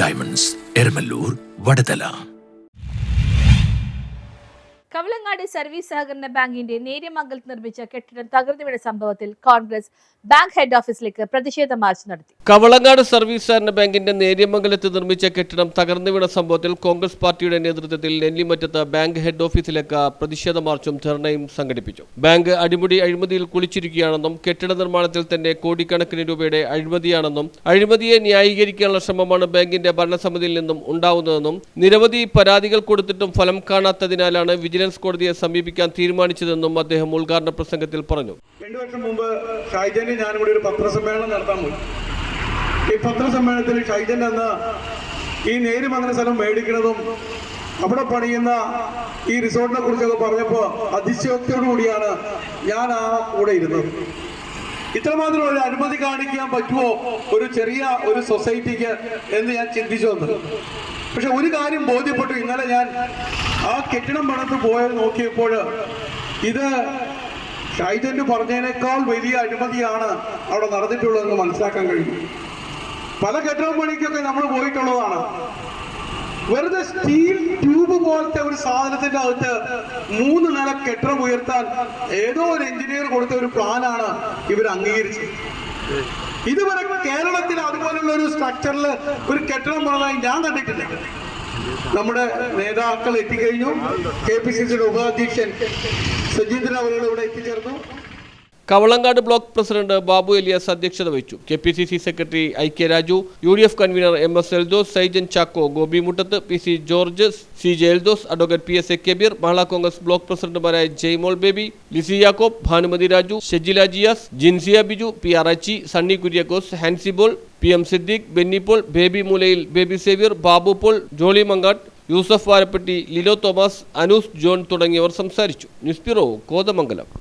Diamonds, Eramallur, Vadathala. Kavalangad service സഹകരണ ബാങ്കിന്റെ നേര്യമംഗലത്ത് നിർമ്മിച്ച കെട്ടിടം തകർന്നു വീണ സംഭവത്തിൽ കോൺഗ്രസ് ബാങ്ക് ഹെഡ് ഓഫീസിലേക്ക് പ്രതിഷേധ മാർച്ച് നടത്തി. കവളങ്ങാട് സർവീസ് സഹകരണ ബാങ്കിന്റെ നേര്യമംഗലത്ത് നിർമ്മിച്ച കെട്ടിടം തകർന്നു വീണ സംഭവത്തിൽ കോൺഗ്രസ് പാർട്ടിയുടെ നേതൃത്വത്തിൽ നെല്ലിമറ്റത്ത് ബാങ്ക് ഹെഡ് ഓഫീസിലേക്ക് പ്രതിഷേധ മാർച്ചും ധർണയും സംഘടിപ്പിച്ചു. ബാങ്ക് അഴിമതിയിൽ കുളിച്ചിരിക്കുകയാണെന്നും കെട്ടിട നിർമ്മാണത്തിൽ തന്നെ കോടിക്കണക്കിന് രൂപയുടെ അഴിമതിയാണെന്നും അഴിമതിയെ ന്യായീകരിക്കാനുള്ള ശ്രമമാണ് ബാങ്കിന്റെ ഭരണസമിതിയിൽ നിന്നും ഉണ്ടാവുന്നതെന്നും നിരവധി പരാതികൾ കൊടുത്തിട്ടും ഫലം കാണാത്തതിനാലാണ് വിജിലൻസ് കോടതിയെ സമീപിക്കാൻ തീരുമാനിച്ചതെന്നും അദ്ദേഹം ഉദ്ഘാടന പ്രസംഗത്തിൽ പറഞ്ഞു. 2 വർഷം മുമ്പ് ഷൈജന്റെ ഞാനും കൂടി ഒരു പത്രസമ്മേളനം നടത്താൻ പോയി. ഈ പത്രസമ്മേളനത്തിൽ ഷൈജൻ എന്ന ഈ നേര്യമംഗല സ്ഥലം മേടിക്കുന്നതും അവിടെ പണിയുന്ന ഈ റിസോർട്ടിനെ കുറിച്ചൊക്കെ പറഞ്ഞപ്പോൾ അതിശയോക്തിയോടു കൂടിയാണ് ഞാൻ ആ കൂടെ ഇരുന്നത്. ഇത്രമാത്രം ഒരു അനുമതി കാണിക്കാൻ പറ്റുമോ ഒരു ചെറിയ ഒരു സൊസൈറ്റിക്ക് എന്ന് ഞാൻ ചിന്തിച്ചു വന്നത്. പക്ഷെ ഒരു കാര്യം ബോധ്യപ്പെട്ടു. ഇന്നലെ ഞാൻ ആ കെട്ടിടം പണിത് നോക്കിയപ്പോൾ ഇത് ഷൈജന്റ് പറഞ്ഞതിനേക്കാൾ വലിയ അഴിമതിയാണ് അവിടെ നടന്നിട്ടുള്ളതെന്ന് മനസ്സിലാക്കാൻ കഴിയും. പല കെട്ടിട പണിക്കൊക്കെ നമ്മൾ പോയിട്ടുള്ളതാണ്. വെറുതെ സ്റ്റീൽ ട്യൂബ് പോലത്തെ ഒരു സാധനത്തിന്റെ അകത്ത് 3 നില കെട്ടിടം ഉയർത്താൻ ഏതോ ഒരു എഞ്ചിനീയർ കൊടുത്ത ഒരു പ്ലാനാണ് ഇവർ അംഗീകരിച്ചത്. ഇതുവരെ കേരളത്തിൽ അതുപോലുള്ള ഒരു സ്ട്രക്ചറിൽ ഒരു കെട്ടിടം പണിതായി ഞാൻ കണ്ടിട്ടില്ല. നമ്മുടെ നേതാക്കൾ എത്തിക്കഴിഞ്ഞു. KPCCയുടെ ഉപാധ്യക്ഷൻ സജീന്ദ്രൻ അവരോട് ഇവിടെ എത്തിച്ചേർന്നു. Kavalangad block president Babu Elias അധ്യക്ഷത വഹിച്ചു. KPCC secretary IK Raju, UDF convener MS Eldhose, Saijan Chacko, Gopi Muttath, PC George, CJ Eldhose, advocate PSA Kabeer, Mahila Congress block പ്രസിഡന്റുമാരായ ജയ്മോൾ ബേബി, ലിസി യാക്കോബ്, ഭാനുമതി രാജു, ഷെജില ജിയാസ്, ജിൻസിയ ബിജു, PR അച്ചി, സണ്ണി കുര്യാക്കോസ്, ഹാൻസിബോൾ, PM Siddique, Benny Paul, Baby Moolayil, Baby Xavier, Babu Paul, Jolly Mankattu, Yusuf Varappetty, ലിലോ തോമസ്, അനൂസ് ജോൺ തുടങ്ങിയവർ സംസാരിച്ചു. News bureau, Kothamangalam.